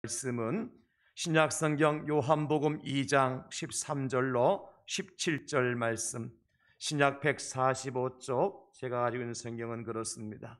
말씀은 신약성경 요한복음 2장 13절로 17절 말씀, 신약 145쪽, 제가 가지고 있는 성경은 그렇습니다.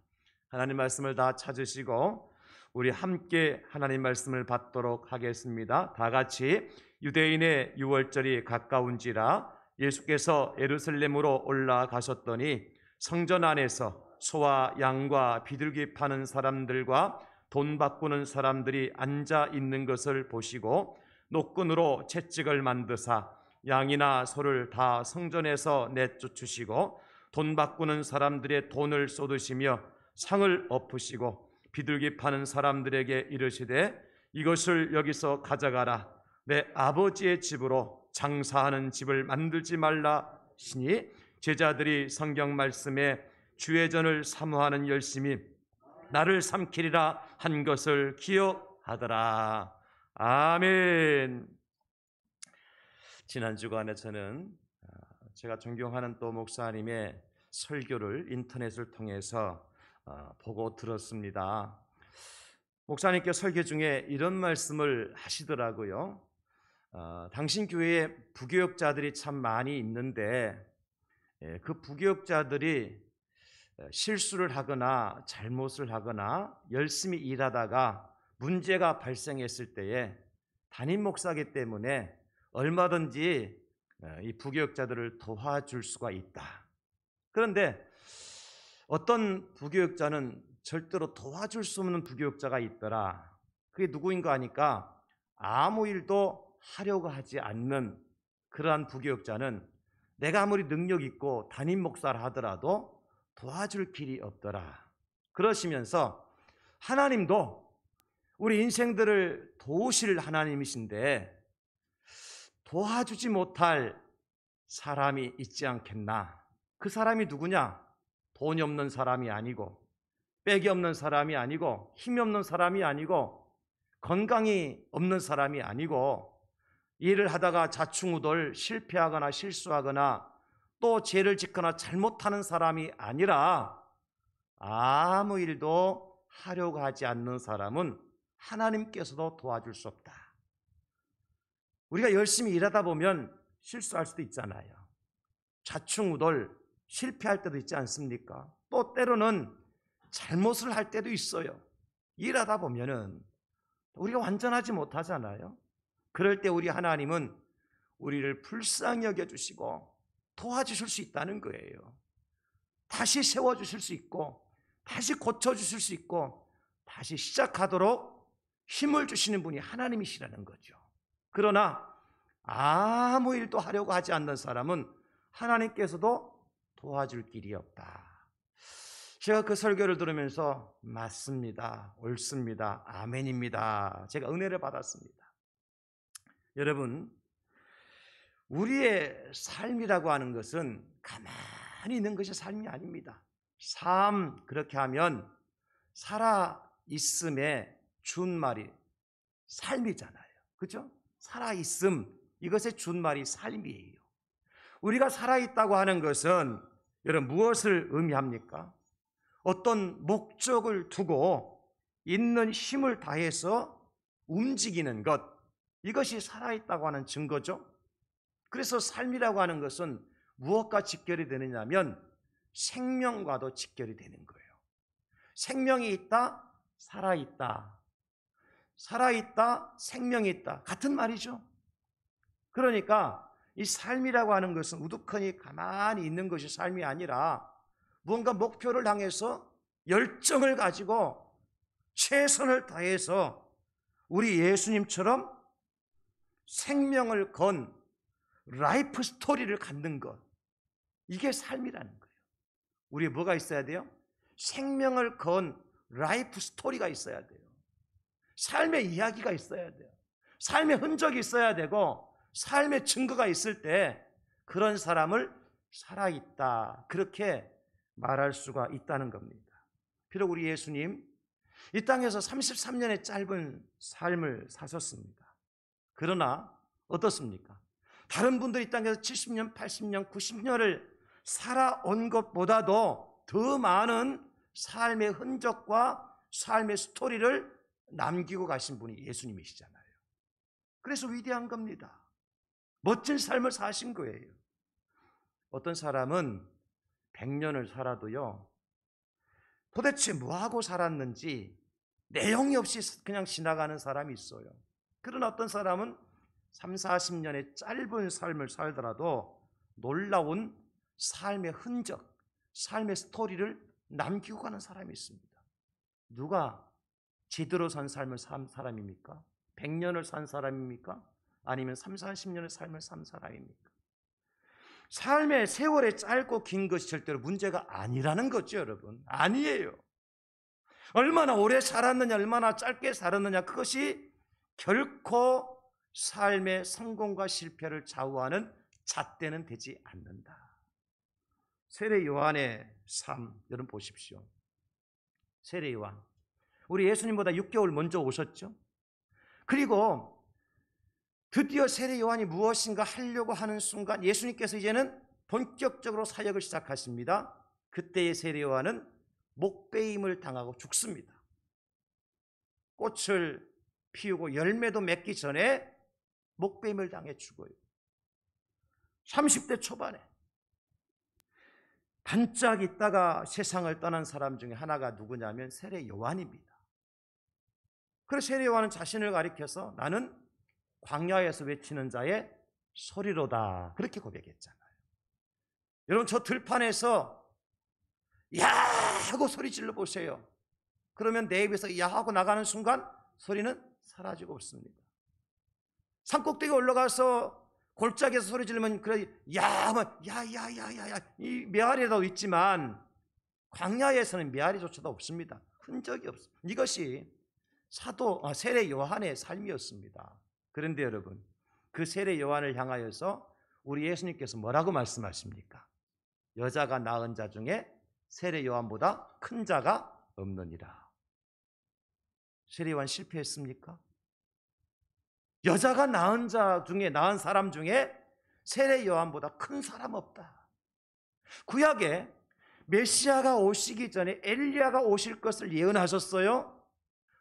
하나님 말씀을 다 찾으시고 우리 함께 하나님 말씀을 받도록 하겠습니다. 다 같이. 유대인의 유월절이 가까운지라 예수께서 예루살렘으로 올라가셨더니 성전 안에서 소와 양과 비둘기 파는 사람들과 돈 바꾸는 사람들이 앉아 있는 것을 보시고 노끈으로 채찍을 만드사 양이나 소를 다 성전에서 내쫓으시고 돈 바꾸는 사람들의 돈을 쏟으시며 상을 엎으시고 비둘기 파는 사람들에게 이르시되 이것을 여기서 가져가라. 내 아버지의 집으로 장사하는 집을 만들지 말라 시니 제자들이 성경 말씀에 주의 전을 사모하는 열심이 나를 삼키리라 한 것을 기억하더라. 아멘. 지난 주간에 저는 제가 존경하는 또 목사님의 설교를 인터넷을 통해서 보고 들었습니다. 목사님께 설교 중에 이런 말씀을 하시더라고요. 당신 교회에 부교역자들이 참 많이 있는데 그 부교역자들이 실수를 하거나 잘못을 하거나 열심히 일하다가 문제가 발생했을 때에 담임 목사이기 때문에 얼마든지 이 부교역자들을 도와줄 수가 있다. 그런데 어떤 부교역자는 절대로 도와줄 수 없는 부교역자가 있더라. 그게 누구인가 하니까 아무 일도 하려고 하지 않는 그러한 부교역자는 내가 아무리 능력 있고 담임 목사를 하더라도 도와줄 길이 없더라. 그러시면서 하나님도 우리 인생들을 도우실 하나님이신데 도와주지 못할 사람이 있지 않겠나? 그 사람이 누구냐? 돈이 없는 사람이 아니고 빽이 없는 사람이 아니고 힘이 없는 사람이 아니고 건강이 없는 사람이 아니고 일을 하다가 좌충우돌 실패하거나 실수하거나 또 죄를 짓거나 잘못하는 사람이 아니라 아무 일도 하려고 하지 않는 사람은 하나님께서도 도와줄 수 없다. 우리가 열심히 일하다 보면 실수할 수도 있잖아요. 좌충우돌 실패할 때도 있지 않습니까? 또 때로는 잘못을 할 때도 있어요. 일하다 보면은 우리가 완전하지 못하잖아요. 그럴 때 우리 하나님은 우리를 불쌍히 여겨주시고 도와주실 수 있다는 거예요. 다시 세워주실 수 있고 다시 고쳐주실 수 있고 다시 시작하도록 힘을 주시는 분이 하나님이시라는 거죠. 그러나 아무 일도 하려고 하지 않는 사람은 하나님께서도 도와줄 길이 없다. 제가 그 설교를 들으면서 맞습니다, 옳습니다, 아멘입니다. 제가 은혜를 받았습니다. 여러분, 우리의 삶이라고 하는 것은 가만히 있는 것이 삶이 아닙니다. 삶, 그렇게 하면 살아있음의 준말이 삶이잖아요. 그렇죠? 살아있음, 이것의 준말이 삶이에요. 우리가 살아있다고 하는 것은 여러분 무엇을 의미합니까? 어떤 목적을 두고 있는 힘을 다해서 움직이는 것, 이것이 살아있다고 하는 증거죠. 그래서 삶이라고 하는 것은 무엇과 직결이 되느냐면 생명과도 직결이 되는 거예요. 생명이 있다, 살아있다. 살아있다, 생명이 있다. 같은 말이죠. 그러니까 이 삶이라고 하는 것은 우두커니 가만히 있는 것이 삶이 아니라 무언가 목표를 향해서 열정을 가지고 최선을 다해서 우리 예수님처럼 생명을 건 라이프 스토리를 갖는 것, 이게 삶이라는 거예요. 우리에 뭐가 있어야 돼요? 생명을 건 라이프 스토리가 있어야 돼요. 삶의 이야기가 있어야 돼요. 삶의 흔적이 있어야 되고 삶의 증거가 있을 때 그런 사람을 살아있다, 그렇게 말할 수가 있다는 겁니다. 비록 우리 예수님 이 땅에서 33년의 짧은 삶을 사셨습니다. 그러나 어떻습니까? 다른 분들이 이 땅에서 70년, 80년, 90년을 살아온 것보다도 더 많은 삶의 흔적과 삶의 스토리를 남기고 가신 분이 예수님이시잖아요. 그래서 위대한 겁니다. 멋진 삶을 사신 거예요. 어떤 사람은 100년을 살아도요, 도대체 뭐하고 살았는지 내용이 없이 그냥 지나가는 사람이 있어요. 그러나 어떤 사람은 30, 40년의 짧은 삶을 살더라도 놀라운 삶의 흔적, 삶의 스토리를 남기고 가는 사람이 있습니다. 누가 제대로 산 삶을 산 사람입니까? 100년을 산 사람입니까? 아니면 30, 40년의 삶을 산 사람입니까? 삶의 세월이 짧고 긴 것이 절대로 문제가 아니라는 거죠, 여러분. 아니에요. 얼마나 오래 살았느냐, 얼마나 짧게 살았느냐, 그것이 결코 삶의 성공과 실패를 좌우하는 잣대는 되지 않는다. 세례 요한의 삶, 여러분 보십시오. 세례 요한, 우리 예수님보다 6개월 먼저 오셨죠. 그리고 드디어 세례 요한이 무엇인가 하려고 하는 순간 예수님께서 이제는 본격적으로 사역을 시작하십니다. 그때의 세례 요한은 목베임을 당하고 죽습니다. 꽃을 피우고 열매도 맺기 전에 목베임을 당해 죽어요. 30대 초반에 반짝 있다가 세상을 떠난 사람 중에 하나가 누구냐면 세례 요한입니다. 그래서 세례 요한은 자신을 가리켜서 나는 광야에서 외치는 자의 소리로다, 그렇게 고백했잖아요. 여러분, 저 들판에서 야 하고 소리 질러 보세요. 그러면 내 입에서 야 하고 나가는 순간 소리는 사라지고 없습니다. 산꼭대기 올라가서 골짜기에서 소리 지르면 그래 야야야야야 이 메아리도 있지만 광야에서는 메아리조차도 없습니다. 흔적이 없습니다. 이것이 세례 요한의 삶이었습니다. 그런데 여러분, 그 세례 요한을 향하여서 우리 예수님께서 뭐라고 말씀하십니까? 여자가 낳은 자 중에 세례 요한보다 큰 자가 없느니라. 세례 요한 실패했습니까? 여자가 낳은 자 중에, 낳은 사람 중에 세례 요한보다 큰 사람 없다. 구약에 메시아가 오시기 전에 엘리야가 오실 것을 예언하셨어요.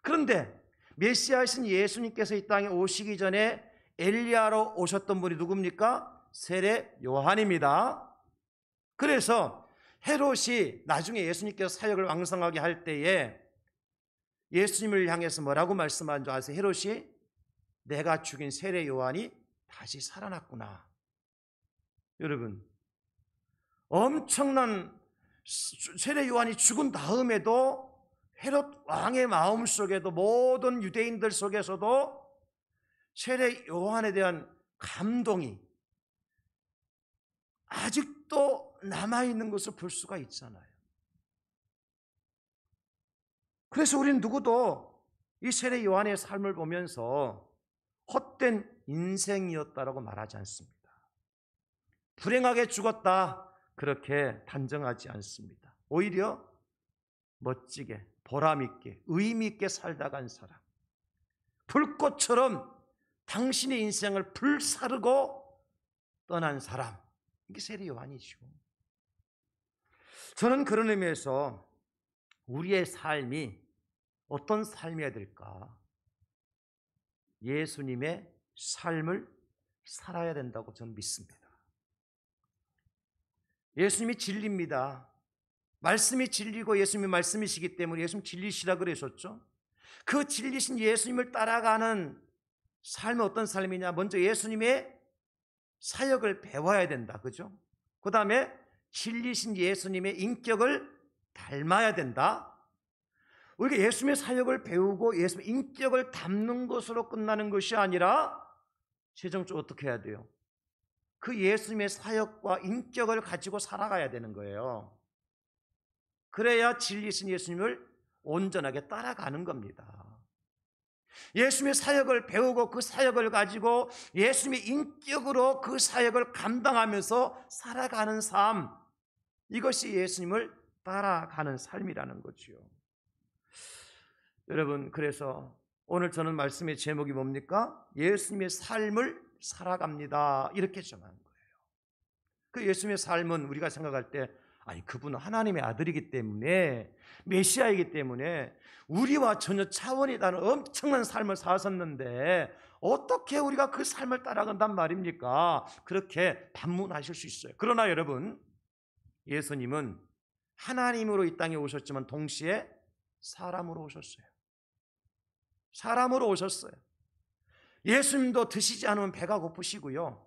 그런데 메시아이신 예수님께서 이 땅에 오시기 전에 엘리야로 오셨던 분이 누굽니까? 세례 요한입니다. 그래서 헤롯이 나중에 예수님께서 사역을 왕성하게 할 때에 예수님을 향해서 뭐라고 말씀한 줄 아세요? 헤롯이 내가 죽인 세례 요한이 다시 살아났구나. 여러분, 엄청난 세례 요한이 죽은 다음에도 헤롯 왕의 마음속에도 모든 유대인들 속에서도 세례 요한에 대한 감동이 아직도 남아있는 것을 볼 수가 있잖아요. 그래서 우리는 누구도 이 세례 요한의 삶을 보면서 헛된 인생이었다라고 말하지 않습니다. 불행하게 죽었다, 그렇게 단정하지 않습니다. 오히려 멋지게, 보람있게, 의미있게 살다 간 사람, 불꽃처럼 당신의 인생을 불사르고 떠난 사람, 이게 세례 요한이죠. 저는 그런 의미에서 우리의 삶이 어떤 삶이어야 될까? 예수님의 삶을 살아야 된다고 저는 믿습니다. 예수님이 진리입니다. 말씀이 진리고 예수님이 말씀이시기 때문에 예수님 진리시라 그러셨죠. 그 진리신 예수님을 따라가는 삶은 어떤 삶이냐? 먼저 예수님의 사역을 배워야 된다, 그죠? 그 다음에 진리신 예수님의 인격을 닮아야 된다. 우리가 예수님의 사역을 배우고 예수님의 인격을 담는 것으로 끝나는 것이 아니라 최종적으로 어떻게 해야 돼요? 그 예수님의 사역과 인격을 가지고 살아가야 되는 거예요. 그래야 진리신 예수님을 온전하게 따라가는 겁니다. 예수님의 사역을 배우고 그 사역을 가지고 예수님의 인격으로 그 사역을 감당하면서 살아가는 삶, 이것이 예수님을 따라가는 삶이라는 거지요. 여러분, 그래서 오늘 저는 말씀의 제목이 뭡니까? 예수님의 삶을 살아갑니다, 이렇게 정한 거예요. 그 예수님의 삶은 우리가 생각할 때 아니, 그분은 하나님의 아들이기 때문에, 메시아이기 때문에 우리와 전혀 차원이 다른 엄청난 삶을 사셨는데 어떻게 우리가 그 삶을 따라간단 말입니까? 그렇게 반문하실 수 있어요. 그러나 여러분, 예수님은 하나님으로 이 땅에 오셨지만 동시에 사람으로 오셨어요. 사람으로 오셨어요. 예수님도 드시지 않으면 배가 고프시고요,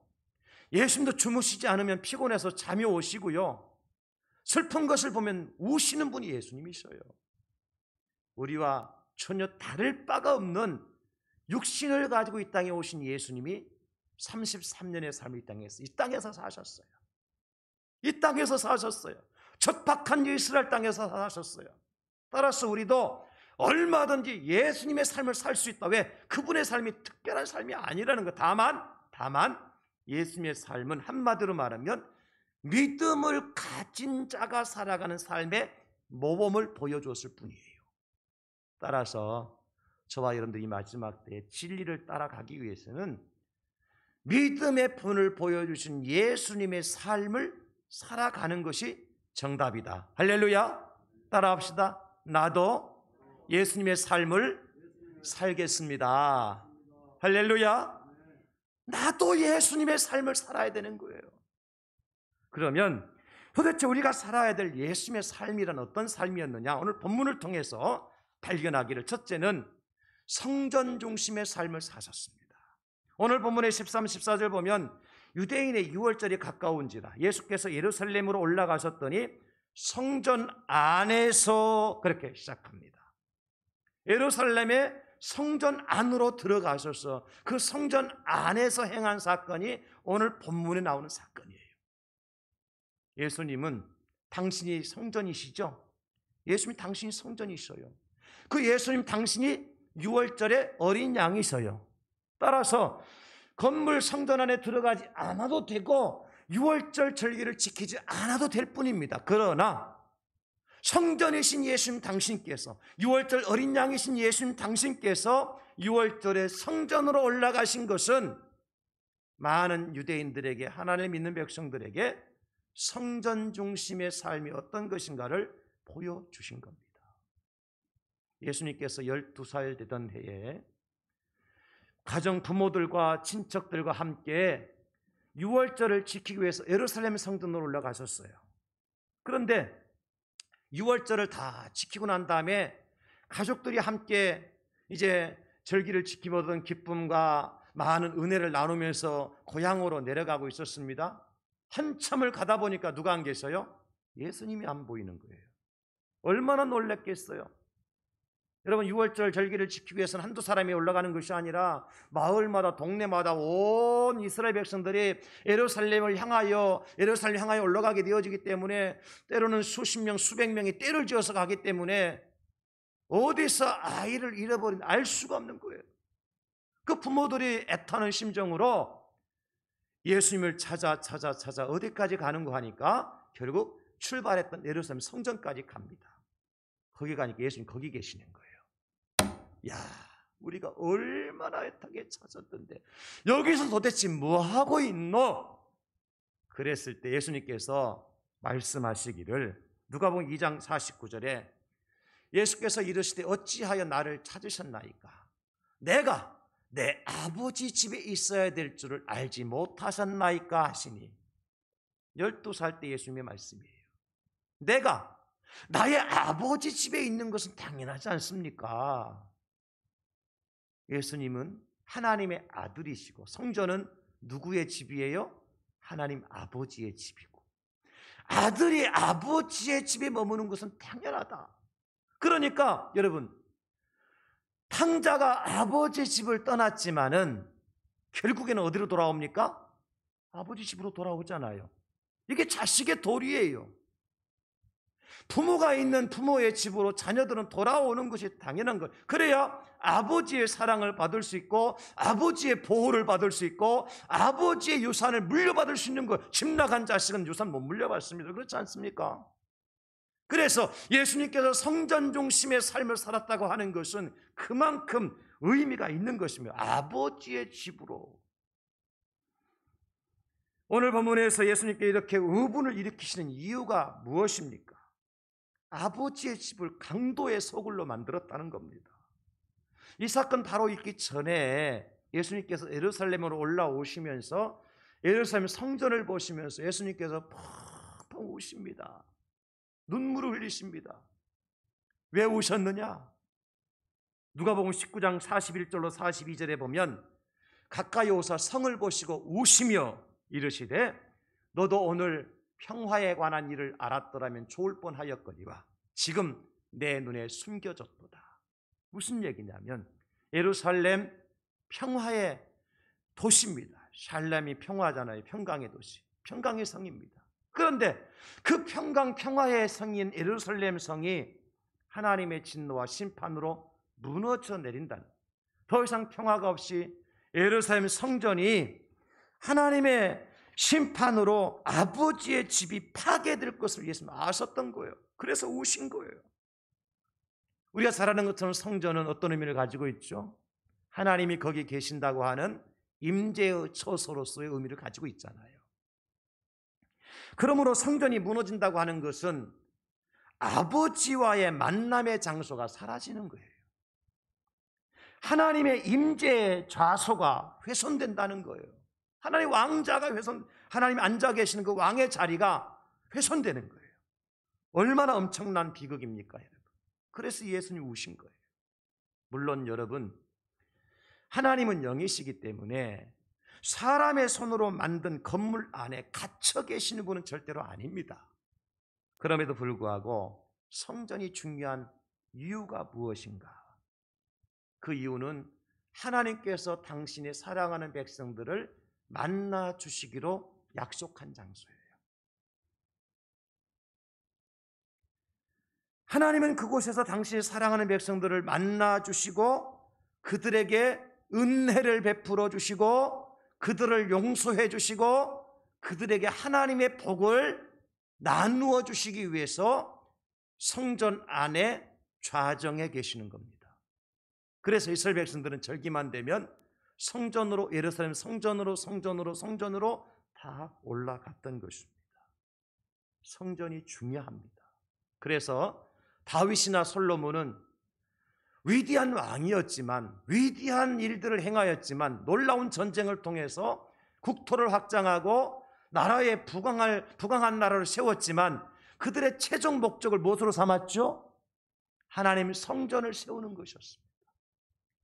예수님도 주무시지 않으면 피곤해서 잠이 오시고요, 슬픈 것을 보면 우시는 분이 예수님이셔요. 우리와 전혀 다를 바가 없는 육신을 가지고 이 땅에 오신 예수님이 33년의 삶을 이 땅에서 사셨어요. 이 땅에서 사셨어요. 척박한 이스라엘 땅에서 사셨어요. 따라서 우리도 얼마든지 예수님의 삶을 살 수 있다. 왜? 그분의 삶이 특별한 삶이 아니라는 것. 다만 예수님의 삶은 한마디로 말하면 믿음을 가진 자가 살아가는 삶의 모범을 보여줬을 뿐이에요. 따라서 저와 여러분들이 마지막 때에 진리를 따라가기 위해서는 믿음의 분을 보여주신 예수님의 삶을 살아가는 것이 정답이다. 할렐루야. 따라합시다. 나도 예수님의 삶을 살겠습니다. 할렐루야. 나도 예수님의 삶을 살아야 되는 거예요. 그러면 도대체 우리가 살아야 될 예수님의 삶이란 어떤 삶이었느냐? 오늘 본문을 통해서 발견하기를, 첫째는 성전 중심의 삶을 사셨습니다. 오늘 본문의 13, 14절 보면 유대인의 유월절이 가까운지라 예수께서 예루살렘으로 올라가셨더니 성전 안에서, 그렇게 시작합니다. 예루살렘의 성전 안으로 들어가셔서 그 성전 안에서 행한 사건이 오늘 본문에 나오는 사건이에요. 예수님은 당신이 성전이시죠? 예수님 당신이 성전이셔요. 그 예수님 당신이 유월절에 어린 양이셔요. 따라서 건물 성전 안에 들어가지 않아도 되고 유월절 절기를 지키지 않아도 될 뿐입니다. 그러나 성전이신 예수님 당신께서, 유월절 어린 양이신 예수님 당신께서 유월절에 성전으로 올라가신 것은 많은 유대인들에게, 하나님을 믿는 백성들에게 성전 중심의 삶이 어떤 것인가를 보여주신 겁니다. 예수님께서 12살 되던 해에 가정 부모들과 친척들과 함께 유월절을 지키기 위해서 예루살렘 성전으로 올라가셨어요. 그런데 유월절을 다 지키고 난 다음에 가족들이 함께 이제 절기를 지키며 얻은 기쁨과 많은 은혜를 나누면서 고향으로 내려가고 있었습니다. 한참을 가다 보니까 누가 안 계셔요? 예수님이 안 보이는 거예요. 얼마나 놀랐겠어요. 여러분, 유월절 절기를 지키기 위해서는 한두 사람이 올라가는 것이 아니라 마을마다, 동네마다 온 이스라엘 백성들이 예루살렘을 향하여 올라가게 되어지기 때문에 때로는 수십 명, 수백 명이 떼를 지어서 가기 때문에 어디서 아이를 잃어버린 알 수가 없는 거예요. 그 부모들이 애타는 심정으로 예수님을 찾아 어디까지 가는가 하니까 결국 출발했던 예루살렘 성전까지 갑니다. 거기 가니까 예수님 거기 계시는 거예요. 야, 우리가 얼마나 애타게 찾았던데 여기서 도대체 뭐 하고 있노? 그랬을 때 예수님께서 말씀하시기를, 누가복음 2장 49절에 예수께서 이르시되 어찌하여 나를 찾으셨나이까? 내가 내 아버지 집에 있어야 될 줄을 알지 못하셨나이까 하시니, 12살 때 예수님의 말씀이에요. 내가 나의 아버지 집에 있는 것은 당연하지 않습니까? 예수님은 하나님의 아들이시고 성전은 누구의 집이에요? 하나님 아버지의 집이고, 아들이 아버지의 집에 머무는 것은 당연하다. 그러니까 여러분, 탕자가 아버지의 집을 떠났지만은 결국에는 어디로 돌아옵니까? 아버지 집으로 돌아오잖아요. 이게 자식의 도리예요. 부모가 있는 부모의 집으로 자녀들은 돌아오는 것이 당연한 거예요. 그래야 아버지의 사랑을 받을 수 있고 아버지의 보호를 받을 수 있고 아버지의 유산을 물려받을 수 있는 거예요. 집 나간 자식은 유산 못 물려받습니다. 그렇지 않습니까? 그래서 예수님께서 성전 중심의 삶을 살았다고 하는 것은 그만큼 의미가 있는 것입니다. 아버지의 집으로. 오늘 본문에서 예수님께 이렇게 의분을 일으키시는 이유가 무엇입니까? 아버지의 집을 강도의 소굴로 만들었다는 겁니다. 이 사건 바로 있기 전에 예수님께서 예루살렘으로 올라오시면서 예루살렘 성전을 보시면서 예수님께서 펑펑 우십니다. 눈물을 흘리십니다. 왜 우셨느냐? 누가복음 19장 41절로 42절에 보면 가까이 오사 성을 보시고 우시며 이르시되 너도 오늘 평화에 관한 일을 알았더라면 좋을 뻔하였거니와 지금 내 눈에 숨겨졌도다. 무슨 얘기냐면 예루살렘 평화의 도시입니다. 샬렘이 평화잖아요. 평강의 도시, 평강의 성입니다. 그런데 그 평화의 성인 예루살렘 성이 하나님의 진노와 심판으로 무너져 내린다는, 더 이상 평화가 없이 예루살렘 성전이 하나님의 심판으로 아버지의 집이 파괴될 것을 예수님 아셨던 거예요. 그래서 우신 거예요. 우리가 잘 아는 것처럼 성전은 어떤 의미를 가지고 있죠? 하나님이 거기 계신다고 하는 임재의 처소로서의 의미를 가지고 있잖아요. 그러므로 성전이 무너진다고 하는 것은 아버지와의 만남의 장소가 사라지는 거예요. 하나님의 임재의 좌소가 훼손된다는 거예요. 하나님 왕자가 하나님 앉아 계시는 그 왕의 자리가 훼손되는 거예요. 얼마나 엄청난 비극입니까, 여러분? 그래서 예수님이 우신 거예요. 물론 여러분, 하나님은 영이시기 때문에 사람의 손으로 만든 건물 안에 갇혀 계시는 분은 절대로 아닙니다. 그럼에도 불구하고 성전이 중요한 이유가 무엇인가? 그 이유는 하나님께서 당신의 사랑하는 백성들을 만나 주시기로 약속한 장소예요. 하나님은 그곳에서 당신의 사랑하는 백성들을 만나 주시고 그들에게 은혜를 베풀어 주시고 그들을 용서해 주시고 그들에게 하나님의 복을 나누어 주시기 위해서 성전 안에 좌정해 계시는 겁니다. 그래서 이스라엘 백성들은 절기만 되면 성전으로, 예루살렘 성전으로 다 올라갔던 것입니다. 성전이 중요합니다. 그래서 다윗이나 솔로몬은 위대한 왕이었지만, 위대한 일들을 행하였지만, 놀라운 전쟁을 통해서 국토를 확장하고 나라에 부강한 나라를 세웠지만 그들의 최종 목적을 무엇으로 삼았죠? 하나님의 성전을 세우는 것이었습니다.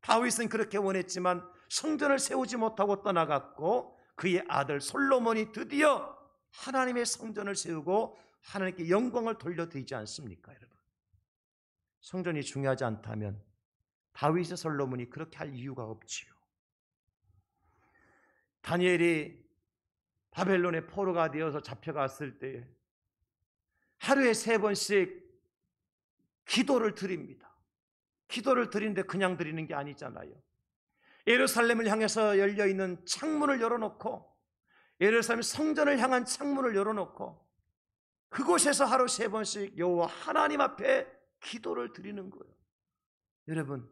다윗은 그렇게 원했지만 성전을 세우지 못하고 떠나갔고 그의 아들 솔로몬이 드디어 하나님의 성전을 세우고 하나님께 영광을 돌려드리지 않습니까, 여러분? 성전이 중요하지 않다면 다윗의 솔로몬이 그렇게 할 이유가 없지요. 다니엘이 바벨론의 포로가 되어서 잡혀갔을 때 하루에 3번씩 기도를 드립니다. 기도를 드리는데 그냥 드리는 게 아니잖아요. 예루살렘을 향해서 열려있는 창문을 열어놓고, 예루살렘 성전을 향한 창문을 열어놓고 그곳에서 하루 3번씩 여호와 하나님 앞에 기도를 드리는 거예요. 여러분,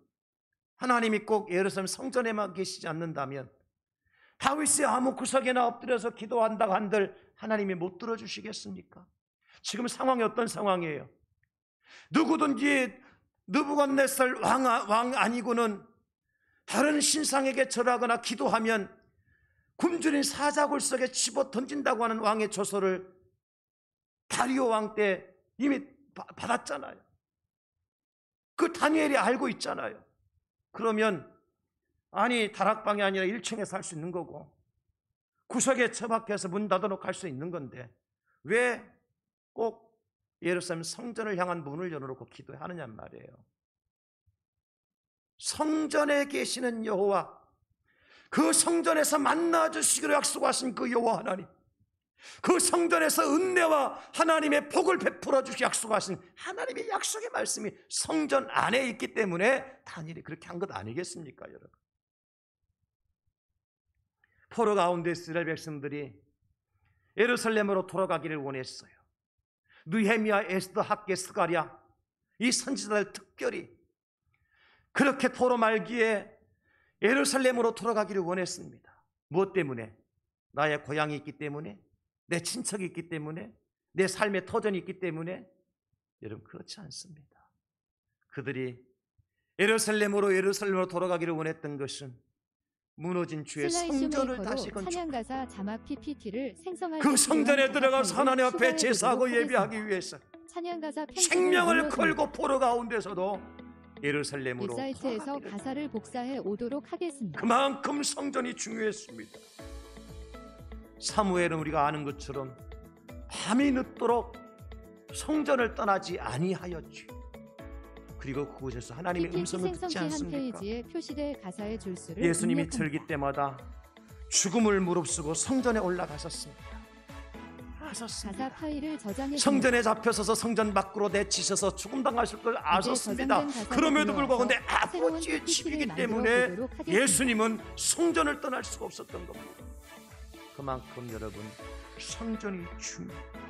하나님이 꼭 예루살렘 성전에만 계시지 않는다면 다윗이 아무 구석에나 엎드려서 기도한다고 한들 하나님이 못 들어주시겠습니까? 지금 상황이 어떤 상황이에요? 누구든지 느부갓네살 왕 아니고는 다른 신상에게 절하거나 기도하면 굶주린 사자굴 속에 집어 던진다고 하는 왕의 조서를 다리오 왕 때 이미 받았잖아요. 그 다니엘이 알고 있잖아요. 그러면 아니, 다락방이 아니라 1층에 살 수 있는 거고 구석에 처박혀서 문 닫아놓고 갈 수 있는 건데 왜 꼭 예루살렘 성전을 향한 문을 열어놓고 기도하느냐는 말이에요. 성전에 계시는 여호와, 그 성전에서 만나주시기로 약속하신 그 여호와 하나님, 그 성전에서 은혜와 하나님의 복을 베풀어 주시 약속하신 하나님의 약속의 말씀이 성전 안에 있기 때문에 다니엘이 그렇게 한 것 아니겠습니까, 여러분? 포로 가운데 이스라엘 백성들이 예루살렘으로 돌아가기를 원했어요. 느헤미야, 에스더, 학개, 스가랴, 이 선지자들 특별히 그렇게 포로 말기에 예루살렘으로 돌아가기를 원했습니다. 무엇 때문에? 나의 고향이 있기 때문에, 내 친척이 있기 때문에, 내 삶의 터전이 있기 때문에. 여러분, 그렇지 않습니다. 그들이 예루살렘으로 돌아가기를 원했던 것은 무너진 주의 성전을 다시 건축, 찬양가사 자막 PPT를 생성할 그 성전에 들어가서 하나님 앞에 제사하고 예배하기 위해서 찬양가사 생명을 걸고 포로 가운데서도 예루살렘으로 웹사이트에서 가사를 복사해 오도록 하겠습니다. 그만큼 성전이 중요했습니다. 사무엘은 우리가 아는 것처럼 밤이 늦도록 성전을 떠나지 아니하였지. 그리고 그곳에서 하나님의 음성을 듣지 않습니까? 한 페이지에 표시될 가사의 줄수를 예수님이 입력합니다. 절기 때마다 죽음을 무릅쓰고 성전에 올라가셨습니다. 가사 파일을 저장해 성전에 잡혀서서 성전 밖으로 내치셔서 죽음당하실 걸 아셨습니다. 그럼에도 불구하고 내 아버지의 집이기 때문에 예수님은 성전을 떠날 수가 없었던 겁니다. 그만큼 여러분, 성전이 중요해요.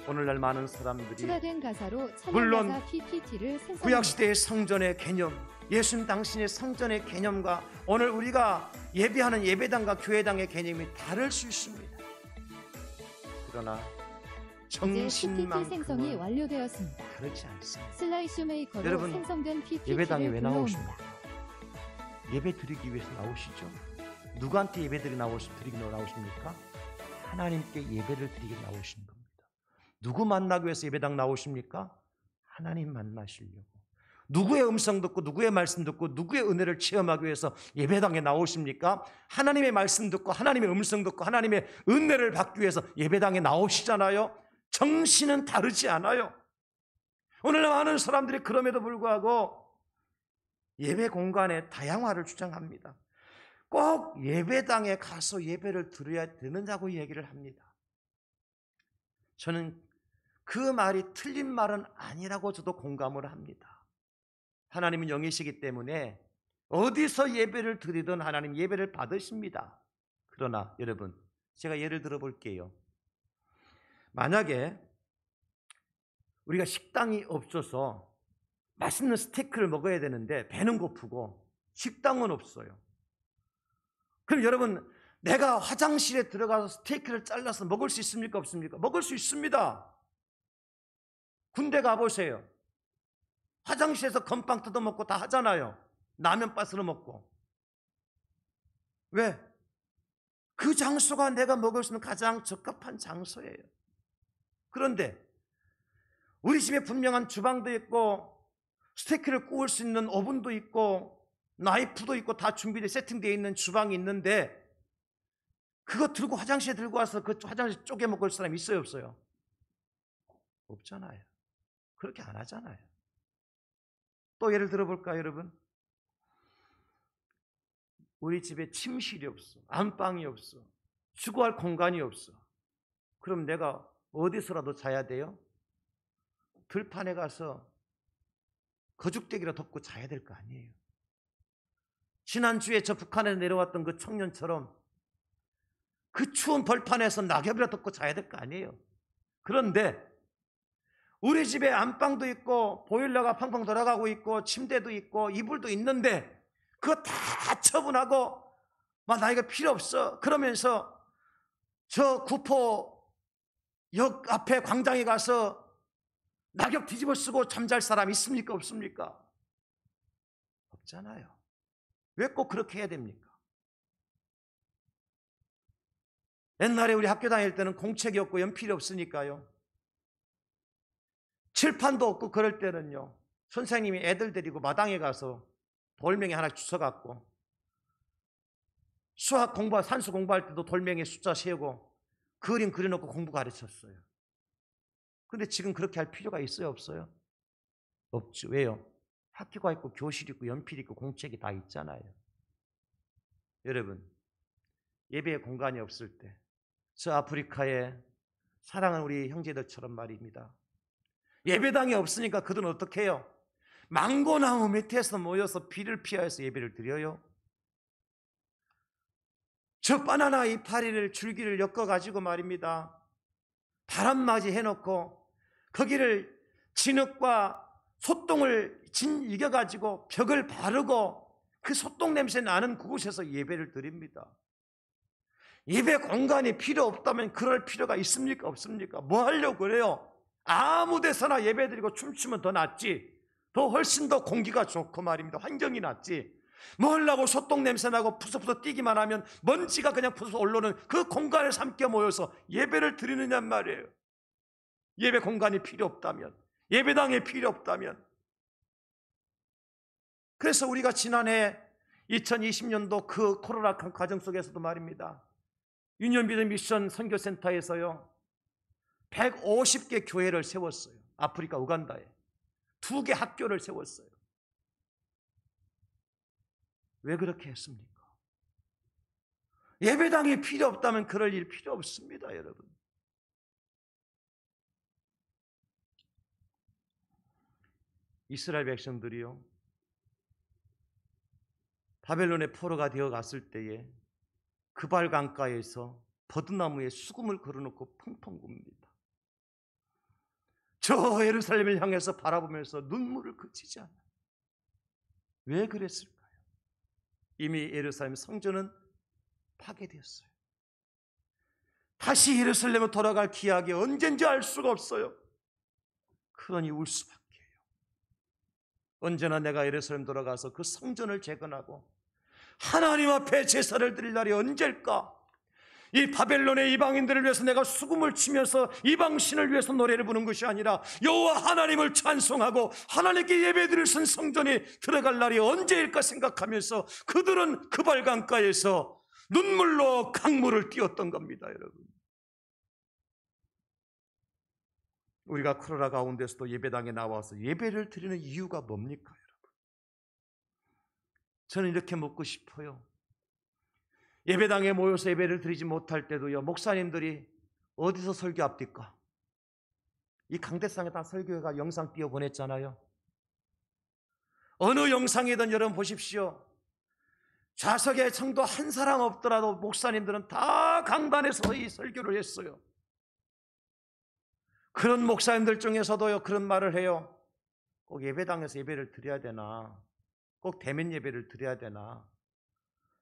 오늘날 많은 사람들이 추가된 가사로 물론 찬양가사 PPT를 구약시대의 성전의 개념, 예수님 당신의 성전의 개념과 오늘 우리가 예배하는 예배당과 교회당의 개념이 다를 수 있습니다. 그러나 정신만큼은 생성이 완료되었습니다. 다르지 않습니다. 슬라이드 메이커로 여러분, 생성된 PPT를 예배당에 왜 불러옵니다. 나오십니까? 예배 드리기 위해서 나오시죠. 누구한테 예배 드리기 나오십니까? 하나님께 예배를 드리기 나오신 겁니다. 누구 만나기 위해서 예배당 나오십니까? 하나님 만나시려고. 누구의 음성 듣고 누구의 말씀 듣고 누구의 은혜를 체험하기 위해서 예배당에 나오십니까? 하나님의 말씀 듣고 하나님의 음성 듣고 하나님의 은혜를 받기 위해서 예배당에 나오시잖아요. 정신은 다르지 않아요. 오늘날 많은 사람들이 그럼에도 불구하고 예배 공간의 다양화를 주장합니다. 꼭 예배당에 가서 예배를 드려야 되느냐고 얘기를 합니다. 저는 그 말이 틀린 말은 아니라고 저도 공감을 합니다. 하나님은 영이시기 때문에 어디서 예배를 드리든 하나님 예배를 받으십니다. 그러나 여러분, 제가 예를 들어 볼게요. 만약에 우리가 식당이 없어서 맛있는 스테이크를 먹어야 되는데 배는 고프고 식당은 없어요. 그럼 여러분, 내가 화장실에 들어가서 스테이크를 잘라서 먹을 수 있습니까? 없습니까? 먹을 수 있습니다. 군대 가보세요. 화장실에서 건빵 뜯어먹고 다 하잖아요. 라면 바스로 먹고. 왜? 그 장소가 내가 먹을 수 있는 가장 적합한 장소예요. 그런데 우리 집에 분명한 주방도 있고 스테이크를 구울 수 있는 오븐도 있고 나이프도 있고 다 준비되어 세팅되어 있는 주방이 있는데 그거 들고 화장실에 들고 와서 그 화장실 쪼개 먹을 사람 있어요, 없어요? 없잖아요. 그렇게 안 하잖아요. 또 예를 들어볼까요, 여러분? 우리 집에 침실이 없어, 안방이 없어, 수거할 공간이 없어. 그럼 내가 어디서라도 자야 돼요? 들판에 가서 거죽대기라 덮고 자야 될 거 아니에요. 지난주에 저 북한에 내려왔던 그 청년처럼 그 추운 벌판에서 낙엽이라 덮고 자야 될 거 아니에요. 그런데 우리 집에 안방도 있고 보일러가 팡팡 돌아가고 있고 침대도 있고 이불도 있는데 그거 다 처분하고 막 나 이거 필요 없어 그러면서 저 구포역 앞에 광장에 가서 낙엽 뒤집어 쓰고 잠잘 사람 있습니까? 없습니까? 없잖아요. 왜 꼭 그렇게 해야 됩니까? 옛날에 우리 학교 다닐 때는 공책이 없고 연필이 없으니까요. 칠판도 없고 그럴 때는요. 선생님이 애들 데리고 마당에 가서 돌멩이 하나 주워갖고 수학 공부, 산수 공부할 때도 돌멩이 숫자 세우고 그림 그려놓고 공부 가르쳤어요. 근데 지금 그렇게 할 필요가 있어요, 없어요? 없죠. 왜요? 학교가 있고 교실 있고 연필 있고 공책이 다 있잖아요. 여러분, 예배의 공간이 없을 때 저 아프리카에 사랑하는 우리 형제들처럼 말입니다. 예배당이 없으니까 그들은 어떻게 해요? 망고나무 밑에서 모여서 비를 피하여서 예배를 드려요. 저 바나나 이파리를 줄기를 엮어가지고 말입니다. 바람맞이 해놓고 거기를 진흙과 소똥을 이겨가지고 벽을 바르고 그 소똥 냄새 나는 그곳에서 예배를 드립니다. 예배 공간이 필요 없다면 그럴 필요가 있습니까? 없습니까? 뭐 하려고 그래요? 아무 데서나 예배 드리고 춤추면 더 낫지. 더 훨씬 더 공기가 좋고 말입니다. 환경이 낫지. 뭐 하려고 소똥 냄새 나고 푸석푸석 뛰기만 하면 먼지가 그냥 푸석 올라오는 그 공간에 함께 모여서 예배를 드리느냐 말이에요. 예배 공간이 필요 없다면, 예배당이 필요 없다면. 그래서 우리가 지난해 2020년도 그 코로나 과정 속에서도 말입니다. 유년비드 미션 선교센터에서요 150개 교회를 세웠어요. 아프리카 우간다에 2개 학교를 세웠어요. 왜 그렇게 했습니까? 예배당이 필요 없다면 그럴 일 필요 없습니다, 여러분. 이스라엘 백성들이요 바벨론의 포로가 되어 갔을 때에 그발 강가에서 버드나무에 수금을 걸어놓고 펑펑 웁니다. 저 예루살렘을 향해서 바라보면서 눈물을 그치지 않아요. 왜 그랬을까요? 이미 예루살렘 성전은 파괴되었어요. 다시 예루살렘으로 돌아갈 기약이 언젠지 알 수가 없어요. 그러니 울 수밖에 해요. 언제나 내가 예루살렘 돌아가서 그 성전을 재건하고 하나님 앞에 제사를 드릴 날이 언제일까? 이 바벨론의 이방인들을 위해서 내가 수금을 치면서 이방신을 위해서 노래를 부르는 것이 아니라 여호와 하나님을 찬송하고 하나님께 예배드릴 성전이 들어갈 날이 언제일까 생각하면서 그들은 그발 강가에서 눈물로 강물을 띄웠던 겁니다, 여러분. 우리가 코로나 가운데서도 예배당에 나와서 예배를 드리는 이유가 뭡니까, 여러분? 저는 이렇게 묻고 싶어요. 예배당에 모여서 예배를 드리지 못할 때도요 목사님들이 어디서 설교합니까? 이 강대상에다 설교회가 영상 띄워 보냈잖아요. 어느 영상이든 여러분 보십시오. 좌석에 성도 한 사람 없더라도 목사님들은 다 강단에서 이 설교를 했어요. 그런 목사님들 중에서도요 그런 말을 해요. 꼭 예배당에서 예배를 드려야 되나? 꼭 대면 예배를 드려야 되나?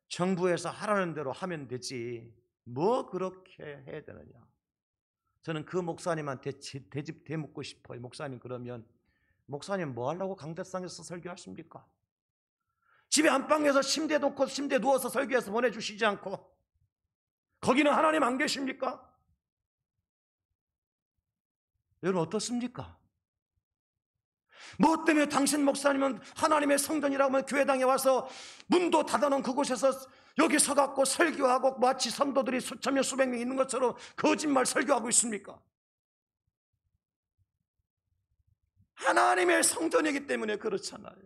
정부에서 하라는 대로 하면 되지 뭐 그렇게 해야 되느냐. 저는 그 목사님한테 대묻고 싶어요. 목사님, 그러면 목사님 뭐 하려고 강대상에서 설교하십니까? 집에 안방에서 침대 놓고 침대 누워서 설교해서 보내주시지 않고 거기는 하나님 안 계십니까? 여러분 어떻습니까? 뭐 때문에 당신 목사님은 하나님의 성전이라고 하면 교회당에 와서 문도 닫아놓은 그곳에서 여기 서갖고 설교하고 마치 성도들이 수천 명 수백 명 있는 것처럼 거짓말 설교하고 있습니까? 하나님의 성전이기 때문에 그렇잖아요.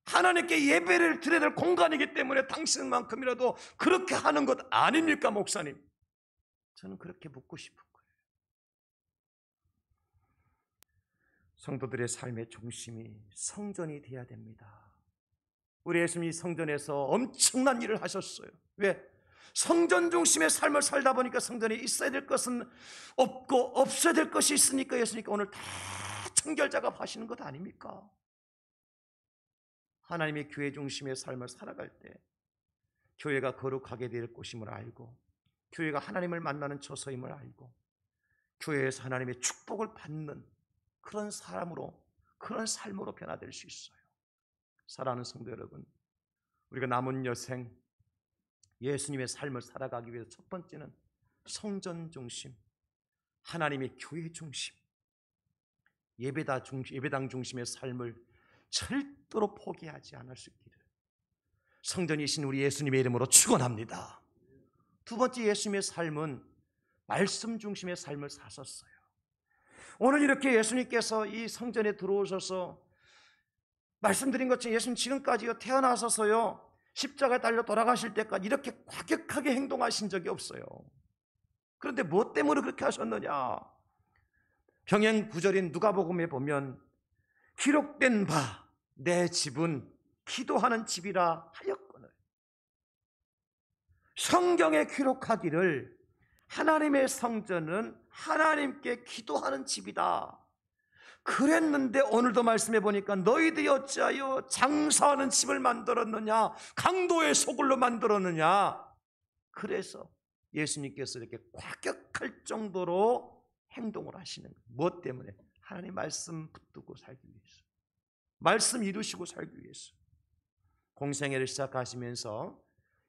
하나님께 예배를 드려야 될 공간이기 때문에 당신만큼이라도 그렇게 하는 것 아닙니까, 목사님? 저는 그렇게 묻고 싶은 거예요. 성도들의 삶의 중심이 성전이 되어야 됩니다. 우리 예수님이 성전에서 엄청난 일을 하셨어요. 왜? 성전 중심의 삶을 살다 보니까 성전에 있어야 될 것은 없고 없어야 될 것이 있으니까 예수님께서 오늘 다 청결 작업하시는 것 아닙니까? 하나님의 교회 중심의 삶을 살아갈 때 교회가 거룩하게 될 곳임을 알고 교회가 하나님을 만나는 처소임을 알고 교회에서 하나님의 축복을 받는 그런 사람으로, 그런 삶으로 변화될 수 있어요. 사랑하는 성도 여러분, 우리가 남은 여생 예수님의 삶을 살아가기 위해서 첫 번째는 성전 중심, 하나님의 교회 중심, 예배당 중심의 삶을 절대로 포기하지 않을 수 있기를 성전이신 우리 예수님의 이름으로 축원합니다. 두 번째, 예수님의 삶은 말씀 중심의 삶을 사셨어요. 오늘 이렇게 예수님께서 이 성전에 들어오셔서 말씀드린 것처럼 예수님 지금까지요 태어나셔서요 십자가에 달려 돌아가실 때까지 이렇게 과격하게 행동하신 적이 없어요. 그런데 무엇 때문에 그렇게 하셨느냐? 병행 구절인 누가복음에 보면 기록된 바 내 집은 기도하는 집이라 하였거늘. 성경에 기록하기를 하나님의 성전은 하나님께 기도하는 집이다 그랬는데 오늘도 말씀해 보니까 너희들이 어찌하여 장사하는 집을 만들었느냐, 강도의 소굴로 만들었느냐. 그래서 예수님께서 이렇게 과격할 정도로 행동을 하시는 거예요. 무엇 때문에? 하나님 말씀 붙들고 살기 위해서, 말씀 이루시고 살기 위해서. 공생애를 시작하시면서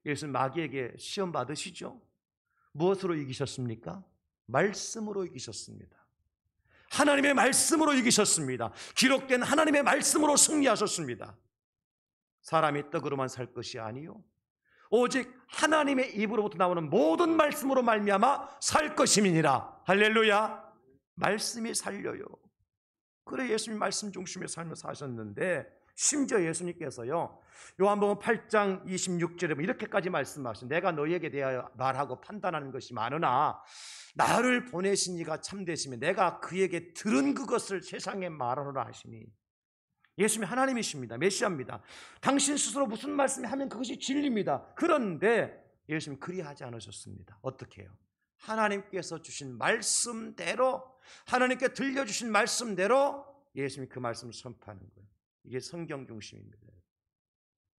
예수님 마귀에게 시험 받으시죠? 무엇으로 이기셨습니까? 말씀으로 이기셨습니다. 하나님의 말씀으로 이기셨습니다. 기록된 하나님의 말씀으로 승리하셨습니다. 사람이 떡으로만 살 것이 아니요 오직 하나님의 입으로부터 나오는 모든 말씀으로 말미암아 살 것임이니라. 할렐루야. 말씀이 살려요. 그래 예수님 말씀 중심의 삶을 사셨는데, 심지어 예수님께서요 요한복음 8장 26절에 이렇게까지 말씀하신, 내가 너희에게 대하여 말하고 판단하는 것이 많으나 나를 보내신 이가 참되시며 내가 그에게 들은 그것을 세상에 말하노라 하시니. 예수님이 하나님이십니다. 메시아입니다. 당신 스스로 무슨 말씀을 하면 그것이 진리입니다. 그런데 예수님이 그리하지 않으셨습니다. 어떻게 해요? 하나님께서 주신 말씀대로, 하나님께 들려주신 말씀대로 예수님이 그 말씀을 선포하는 거예요. 이게 성경 중심입니다.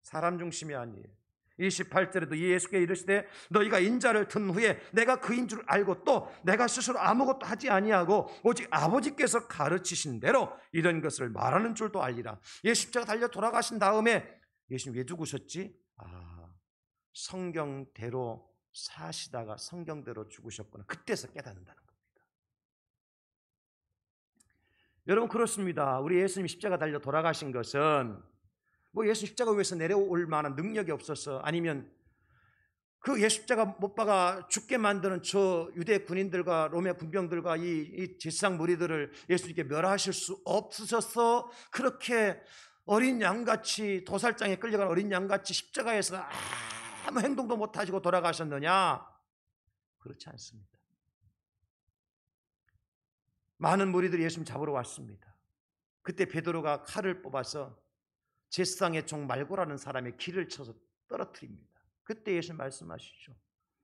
사람 중심이 아니에요. 28절에도 예수께서 이르시되 너희가 인자를 든 후에 내가 그인 줄 알고 또 내가 스스로 아무것도 하지 아니하고 오직 아버지께서 가르치신 대로 이런 것을 말하는 줄도 알리라. 예수 십자가 달려 돌아가신 다음에 예수님 왜 죽으셨지? 성경대로 사시다가 성경대로 죽으셨구나. 그때서 깨닫는다는 겁니다. 여러분 그렇습니다. 우리 예수님 십자가 달려 돌아가신 것은 뭐 예수 십자가 위에서 내려올 만한 능력이 없어서, 아니면 그 예수 십자가 못 박아 죽게 만드는 저 유대 군인들과 로마 군병들과 이 제사장 무리들을 예수님께 멸하실 수 없으셔서 그렇게 어린 양같이, 도살장에 끌려간 어린 양같이 십자가에서 아무 행동도 못 하시고 돌아가셨느냐? 그렇지 않습니다. 많은 무리들이 예수님 잡으러 왔습니다. 그때 베드로가 칼을 뽑아서 제사장의 종 말고라는 사람의 길을 쳐서 떨어뜨립니다. 그때 예수님 말씀하시죠.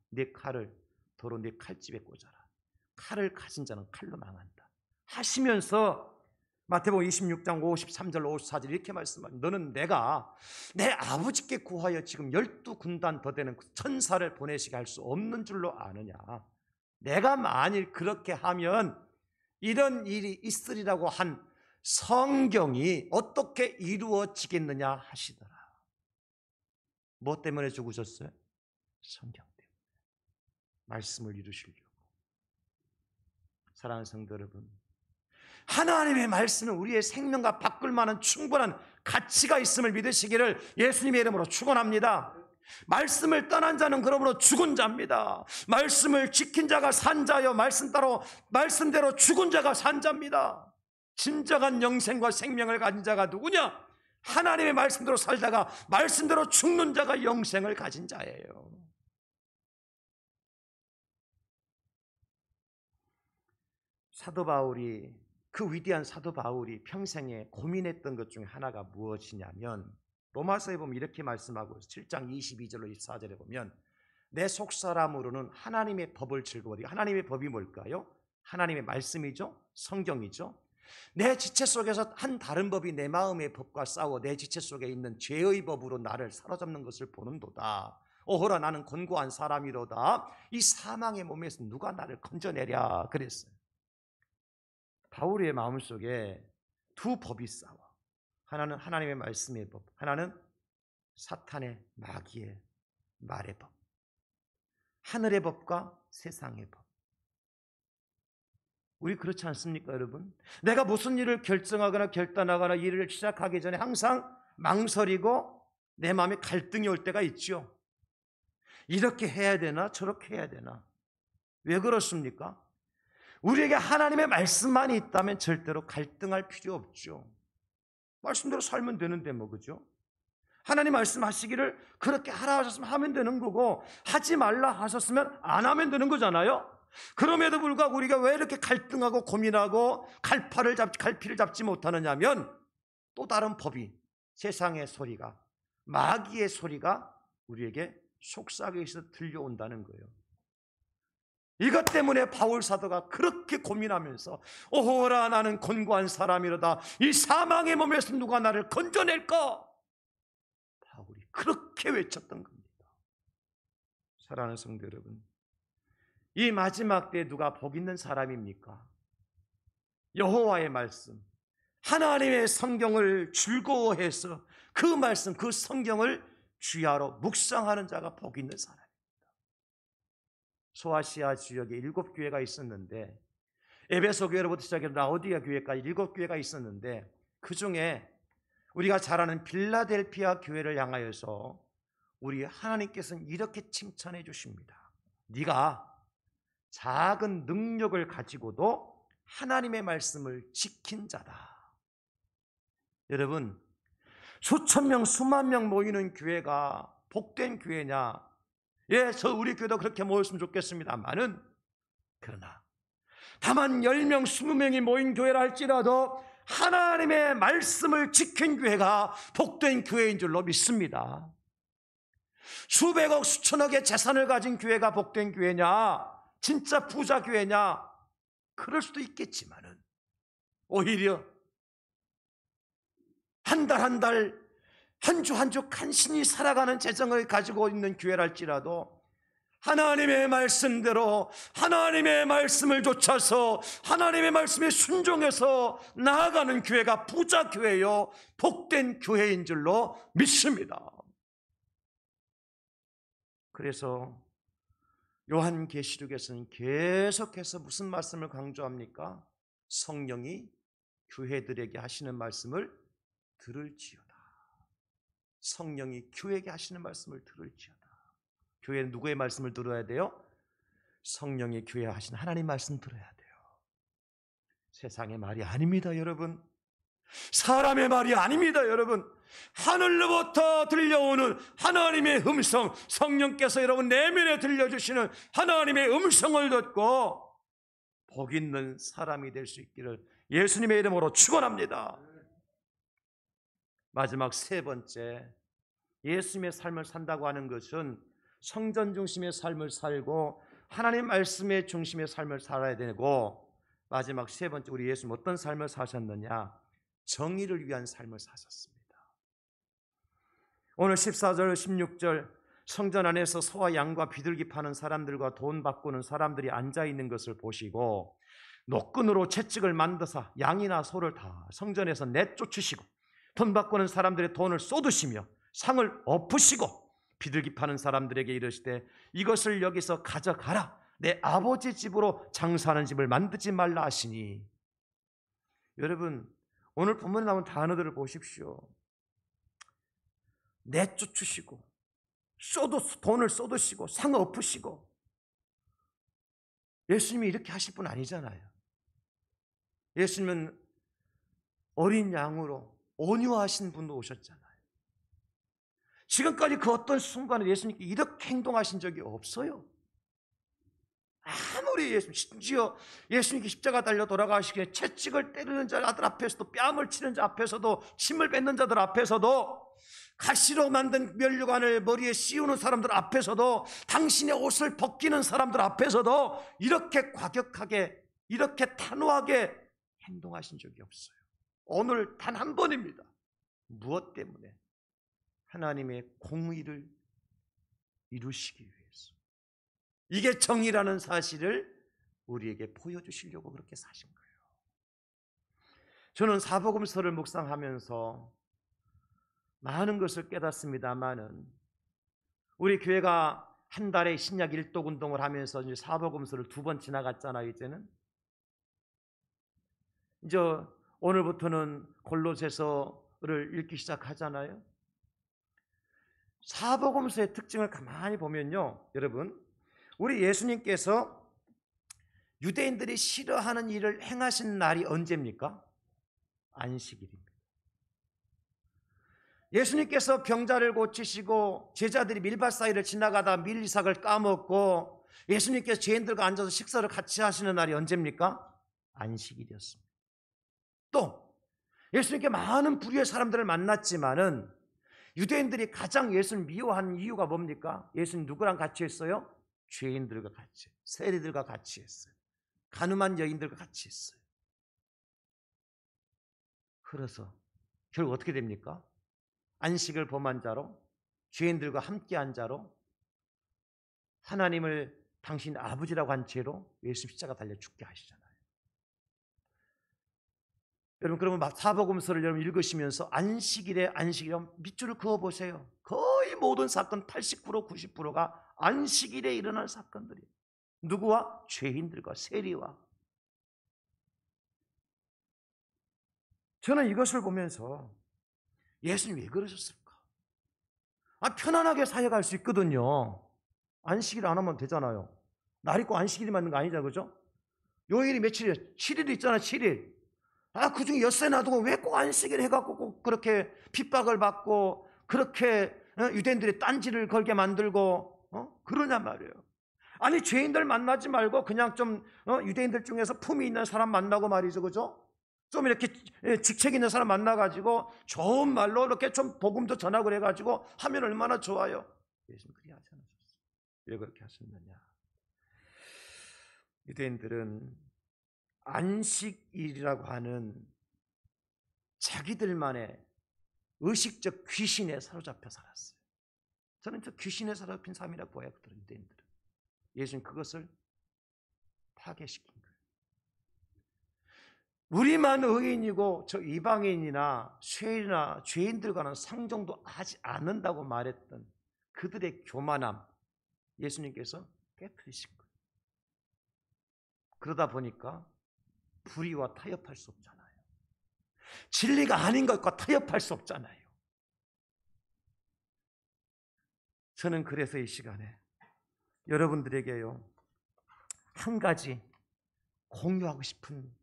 내 칼을 도로 내 칼집에 꽂아라. 칼을 가진 자는 칼로 망한다 하시면서 마태복음 26장 53절 54절 이렇게 말씀합니다. 너는 내가 내 아버지께 구하여 지금 12군단 더 되는 천사를 보내시게 할 수 없는 줄로 아느냐? 내가 만일 그렇게 하면 이런 일이 있으리라고 한 성경이 어떻게 이루어지겠느냐 하시더라. 뭐 때문에 죽으셨어요? 성경 때문에. 말씀을 이루시려고. 사랑하는 성도 여러분, 하나님의 말씀은 우리의 생명과 바꿀 만한 충분한 가치가 있음을 믿으시기를 예수님의 이름으로 축원합니다. 말씀을 떠난 자는 그러므로 죽은 자입니다. 말씀을 지킨 자가 산 자요, 말씀대로 죽은 자가 산 자입니다. 진정한 영생과 생명을 가진 자가 누구냐? 하나님의 말씀대로 살다가 말씀대로 죽는 자가 영생을 가진 자예요. 사도 바울이, 그 위대한 사도 바울이 평생에 고민했던 것 중에 하나가 무엇이냐면, 로마서에 보면 이렇게 말씀하고 7장 22절로 24절에 보면 내 속사람으로는 하나님의 법을 즐거워하리. 하나님의 법이 뭘까요? 하나님의 말씀이죠. 성경이죠. 내 지체 속에서 한 다른 법이 내 마음의 법과 싸워 내 지체 속에 있는 죄의 법으로 나를 사로잡는 것을 보는도다. 오호라 나는 곤고한 사람이로다. 이 사망의 몸에서 누가 나를 건져내랴 그랬어요. 바울의 마음속에 두 법이 싸워. 하나는 하나님의 말씀의 법, 하나는 사탄의 마귀의 말의 법. 하늘의 법과 세상의 법. 우리 그렇지 않습니까, 여러분? 내가 무슨 일을 결정하거나 결단하거나 일을 시작하기 전에 항상 망설이고 내 마음에 갈등이 올 때가 있죠. 이렇게 해야 되나 저렇게 해야 되나. 왜 그렇습니까? 우리에게 하나님의 말씀만 있다면 절대로 갈등할 필요 없죠. 말씀대로 살면 되는데 뭐, 그죠? 하나님 말씀하시기를 그렇게 하라 하셨으면 하면 되는 거고, 하지 말라 하셨으면 안 하면 되는 거잖아요. 그럼에도 불구하고 우리가 왜 이렇게 갈등하고 고민하고 갈피를 잡지 못하느냐면, 또 다른 법이, 세상의 소리가, 마귀의 소리가 우리에게 속삭여서 들려온다는 거예요. 이것 때문에 바울 사도가 그렇게 고민하면서 오호라 나는 곤고한 사람이로다. 이 사망의 몸에서 누가 나를 건져낼까? 바울이 그렇게 외쳤던 겁니다. 사랑하는 성도 여러분, 이 마지막 때 누가 복 있는 사람입니까? 여호와의 말씀, 하나님의 성경을 즐거워해서 그 말씀, 그 성경을 주야로 묵상하는 자가 복 있는 사람입니다. 소아시아 지역에 7교회가 있었는데, 에베소 교회로부터 시작해서 라오디아 교회까지 7교회가 있었는데, 그 중에 우리가 잘 아는 빌라델피아 교회를 향하여서 우리 하나님께서는 이렇게 칭찬해 주십니다. 네가 작은 능력을 가지고도 하나님의 말씀을 지킨 자다. 여러분, 수천 명, 수만 명 모이는 교회가 복된 교회냐? 예, 우리 교회도 그렇게 모였으면 좋겠습니다만은, 그러나 다만 10명, 20명이 모인 교회라 할지라도 하나님의 말씀을 지킨 교회가 복된 교회인 줄로 믿습니다. 수백억, 수천억의 재산을 가진 교회가 복된 교회냐? 진짜 부자 교회냐? 그럴 수도 있겠지만은 오히려 한 달 한 달, 한 주 한 주 간신히 살아가는 재정을 가지고 있는 교회랄지라도 하나님의 말씀대로 하나님의 말씀을 좇아서 하나님의 말씀에 순종해서 나아가는 교회가 부자 교회요, 복된 교회인 줄로 믿습니다. 그래서 요한계시록에서는 계속해서 무슨 말씀을 강조합니까? 성령이 교회들에게 하시는 말씀을 들을지어다. 성령이 교회에게 하시는 말씀을 들을지어다. 교회는 누구의 말씀을 들어야 돼요? 성령이 교회에 하시는 하나님 말씀 들어야 돼요. 세상의 말이 아닙니다, 여러분. 사람의 말이 아닙니다, 여러분. 하늘로부터 들려오는 하나님의 음성, 성령께서 여러분 내면에 들려주시는 하나님의 음성을 듣고 복 있는 사람이 될 수 있기를 예수님의 이름으로 축원합니다. 마지막 세 번째, 예수님의 삶을 산다고 하는 것은 성전 중심의 삶을 살고 하나님 말씀의 중심의 삶을 살아야 되고, 마지막 세 번째, 우리 예수님 어떤 삶을 사셨느냐? 정의를 위한 삶을 사셨습니다. 오늘 14절 16절 성전 안에서 소와 양과 비둘기 파는 사람들과 돈 바꾸는 사람들이 앉아있는 것을 보시고 노끈으로 채찍을 만드사 양이나 소를 다 성전에서 내쫓으시고 돈 바꾸는 사람들의 돈을 쏟으시며 상을 엎으시고 비둘기 파는 사람들에게 이르시되 이것을 여기서 가져가라. 내 아버지 집으로 장사하는 집을 만들지 말라 하시니. 여러분, 오늘 본문에 나온 단어들을 보십시오. 내쫓으시고 돈을 쏟으시고 상을 엎으시고. 예수님이 이렇게 하실 분 아니잖아요. 예수님은 어린 양으로 온유하신 분도 오셨잖아요. 지금까지 그 어떤 순간에 예수님께 이렇게 행동하신 적이 없어요. 아무리 심지어 예수님께 십자가 달려 돌아가시기에 채찍을 때리는 자들 앞에서도, 뺨을 치는 자 앞에서도, 침을 뱉는 자들 앞에서도, 가시로 만든 면류관을 머리에 씌우는 사람들 앞에서도, 당신의 옷을 벗기는 사람들 앞에서도 이렇게 과격하게, 이렇게 단호하게 행동하신 적이 없어요. 오늘 단 한 번입니다. 무엇 때문에? 하나님의 공의를 이루시기 위해서. 이게 정의라는 사실을 우리에게 보여주시려고 그렇게 사신 거예요. 저는 사복음서를 묵상하면서 많은 것을 깨닫습니다만은, 우리 교회가 한 달에 신약 일독 운동을 하면서 이제 사복음서를 2번 지나갔잖아요. 이제 오늘부터는 골로새서를 읽기 시작하잖아요. 사복음서의 특징을 가만히 보면요, 여러분, 우리 예수님께서 유대인들이 싫어하는 일을 행하신 날이 언제입니까? 안식일입니다. 예수님께서 병자를 고치시고 제자들이 밀밭 사이를 지나가다 밀리삭을 까먹고 예수님께서 죄인들과 앉아서 식사를 같이 하시는 날이 언제입니까? 안식일이었습니다. 또 예수님께 많은 부류의 사람들을 만났지만은 유대인들이 가장 예수를 미워하는 이유가 뭡니까? 예수님 누구랑 같이 했어요? 죄인들과 같이, 세리들과 같이 했어요. 가늠한 여인들과 같이 했어요. 그래서 결국 어떻게 됩니까? 안식을 범한 자로, 죄인들과 함께한 자로 하나님을 당신 아버지라고 한 죄로 예수 십자가 달려 죽게 하시잖아요. 여러분 그러면 사복음서를 여러분 읽으시면서 안식일에 밑줄을 그어 보세요. 거의 모든 사건 80% 90%가 안식일에 일어난 사건들이에요. 누구와? 죄인들과 세리와. 저는 이것을 보면서 예수님 왜 그러셨을까? 편안하게 사역할 수 있거든요. 안식일 안 하면 되잖아요. 날 있고 안식일이 맞는 거 아니죠, 그죠? 요일이 며칠이에요? 7일 있잖아, 7일. 그중에 엿새 놔두고 왜 꼭 안식일 해갖고 꼭 그렇게 핍박을 받고 그렇게 유대인들이 딴지를 걸게 만들고 그러냐 말이에요. 아니 죄인들 만나지 말고 그냥 좀 유대인들 중에서 품이 있는 사람 만나고 말이죠, 그죠? 좀 이렇게 직책 있는 사람 만나가지고 좋은 말로 이렇게 좀 복음도 전하고 그래가지고 하면 얼마나 좋아요. 예수님 그렇게 하지 않으셨어요. 왜 그렇게 하셨느냐? 유대인들은 안식일이라고 하는 자기들만의 의식적 귀신에 사로잡혀 살았어요. 저는 저 귀신에 사로잡힌 삶이라고 봐요, 유대인들은. 예수님 그것을 파괴시킨 거예요. 우리만 의인이고 저 이방인이나 쇠나 죄인들과는 상종도 하지 않는다고 말했던 그들의 교만함, 예수님께서 깨뜨리신 거예요. 그러다 보니까 불의와 타협할 수 없잖아요. 진리가 아닌 것과 타협할 수 없잖아요. 저는 그래서 이 시간에 여러분들에게요 한 가지 공유하고 싶은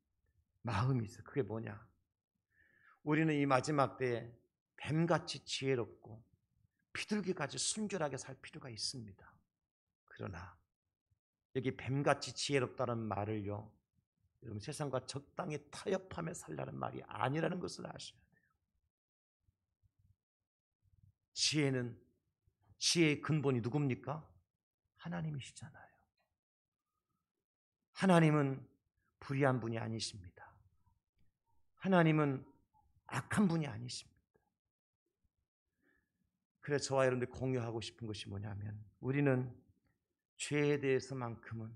마음이 있어요. 그게 뭐냐? 우리는 이 마지막 때에 뱀같이 지혜롭고 비둘기같이 순결하게 살 필요가 있습니다. 그러나 여기 뱀같이 지혜롭다는 말을요, 여러분 세상과 적당히 타협하며 살라는 말이 아니라는 것을 아셔야 돼요. 지혜의 근본이 누굽니까? 하나님이시잖아요. 하나님은 불의한 분이 아니십니다. 하나님은 악한 분이 아니십니다. 그래서 저와 여러분들 공유하고 싶은 것이 뭐냐면 우리는 죄에 대해서만큼은,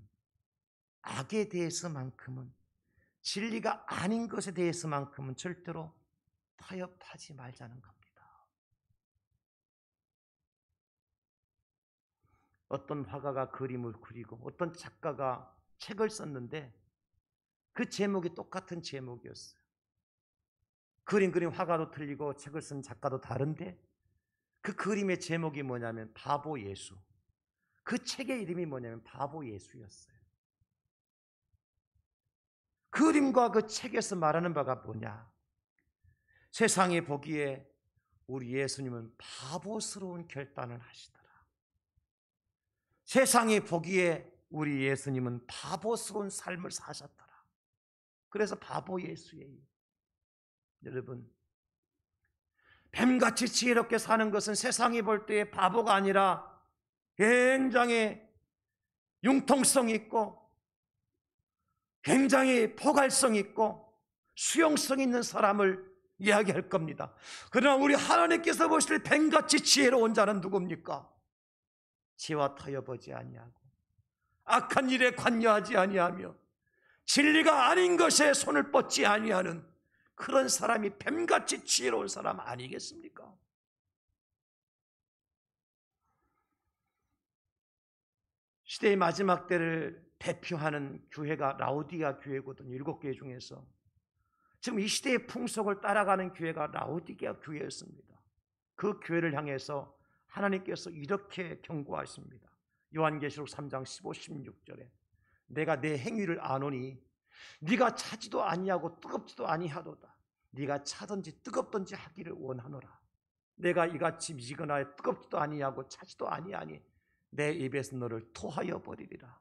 악에 대해서만큼은, 진리가 아닌 것에 대해서만큼은 절대로 타협하지 말자는 겁니다. 어떤 화가가 그림을 그리고 어떤 작가가 책을 썼는데 그 제목이 똑같은 제목이었어요. 그림 화가도 틀리고 책을 쓴 작가도 다른데 그 그림의 제목이 뭐냐면 바보 예수. 그 책의 이름이 뭐냐면 바보 예수였어요. 그림과 그 책에서 말하는 바가 뭐냐? 세상이 보기에 우리 예수님은 바보스러운 결단을 하시더라. 세상이 보기에 우리 예수님은 바보스러운 삶을 사셨더라. 그래서 바보 예수예요. 여러분, 뱀같이 지혜롭게 사는 것은 세상이 볼 때의 바보가 아니라 굉장히 융통성 있고 굉장히 포괄성 있고 수용성 있는 사람을 이야기할 겁니다. 그러나 우리 하나님께서 보실 뱀같이 지혜로운 자는 누굽니까? 죄와 타협하지 아니하고 악한 일에 관여하지 아니하며 진리가 아닌 것에 손을 뻗지 아니하는 그런 사람이 뱀같이 지혜로운 사람 아니겠습니까? 시대의 마지막 때를 대표하는 교회가 라오디게아 교회거든요. 7개 중에서 지금 이 시대의 풍속을 따라가는 교회가 라오디게아 교회였습니다. 그 교회를 향해서 하나님께서 이렇게 경고하십니다. 요한계시록 3장 15, 16절에 내가 내 행위를 아노니 네가 차지도 아니하고 뜨겁지도 아니하도다. 네가 차든지 뜨겁든지 하기를 원하노라. 내가 이같이 미지근하여 뜨겁지도 아니하고 차지도 아니하니 내 입에서 너를 토하여 버리리라.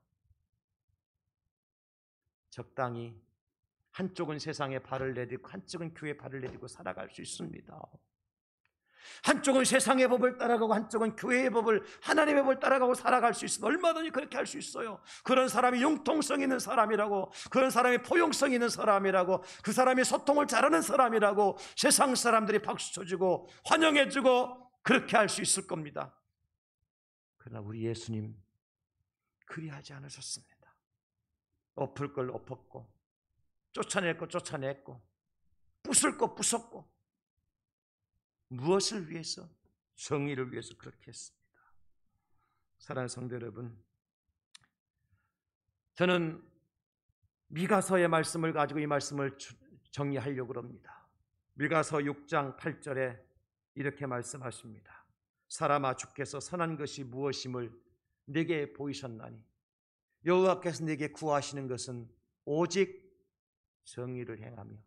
적당히 한쪽은 세상에 발을 내딛고 한쪽은 교회에 발을 내딛고 살아갈 수 있습니다. 한쪽은 세상의 법을 따라가고 한쪽은 교회의 법을, 하나님의 법을 따라가고 살아갈 수 있어요. 얼마든지 그렇게 할 수 있어요. 그런 사람이 융통성 있는 사람이라고, 그런 사람이 포용성 있는 사람이라고, 그 사람이 소통을 잘하는 사람이라고 세상 사람들이 박수 쳐주고 환영해주고 그렇게 할 수 있을 겁니다. 그러나 우리 예수님 그리하지 않으셨습니다. 엎을 걸 엎었고 쫓아낼 거 쫓아냈고 부술 거 부쉈고 무엇을 위해서? 정의를 위해서 그렇게 했습니다. 사랑하는 성도 여러분, 저는 미가서의 말씀을 가지고 이 말씀을 정리하려고 합니다. 미가서 6장 8절에 이렇게 말씀하십니다. 사람아, 주께서 선한 것이 무엇임을 내게 보이셨나니 여호와께서 내게 구하시는 것은 오직 정의를 행하며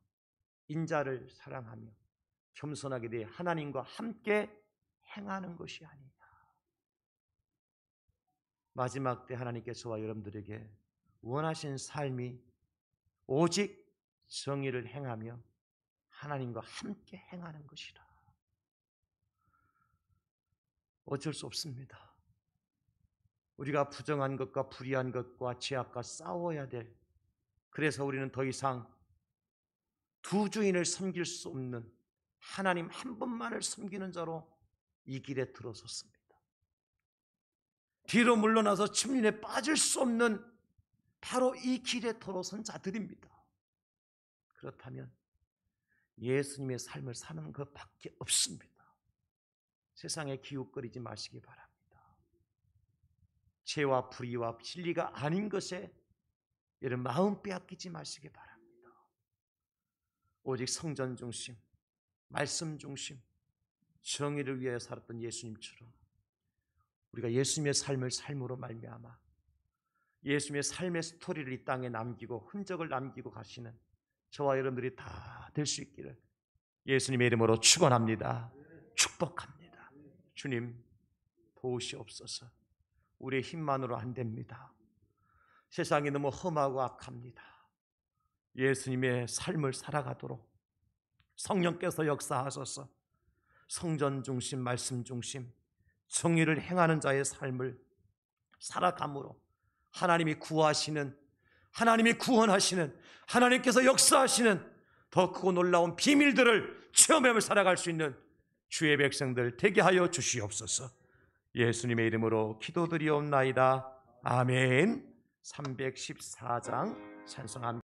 인자를 사랑하며 겸손하게 대해 하나님과 함께 행하는 것이 아니냐. 마지막 때 하나님께서 저와 여러분들에게 원하신 삶이 오직 정의를 행하며 하나님과 함께 행하는 것이라. 어쩔 수 없습니다. 우리가 부정한 것과 불의한 것과 죄악과 싸워야 될, 그래서 우리는 더 이상 두 주인을 섬길 수 없는 하나님 한 분만을 섬기는 자로 이 길에 들어섰습니다. 뒤로 물러나서 침륜에 빠질 수 없는 바로 이 길에 들어선 자들입니다. 그렇다면 예수님의 삶을 사는 것밖에 없습니다. 세상에 기웃거리지 마시기 바랍니다. 죄와 불의와 진리가 아닌 것에 여러분 마음 빼앗기지 마시기 바랍니다. 오직 성전 중심, 말씀 중심, 정의를 위하여 살았던 예수님처럼 우리가 예수님의 삶을 삶으로 말미암아 예수님의 삶의 스토리를 이 땅에 남기고 흔적을 남기고 가시는 저와 여러분들이 다 될 수 있기를 예수님의 이름으로 축원합니다. 축복합니다. 주님 도우시옵소서. 우리의 힘만으로 안 됩니다. 세상이 너무 험하고 악합니다. 예수님의 삶을 살아가도록 성령께서 역사하소서. 성전 중심, 말씀 중심, 정의를 행하는 자의 삶을 살아감으로 하나님이 구하시는, 하나님이 구원하시는, 하나님께서 역사하시는 더 크고 놀라운 비밀들을 체험하며 살아갈 수 있는 주의 백성들 되게 하여 주시옵소서. 예수님의 이름으로 기도드리옵나이다. 아멘. 314장 찬송합니다.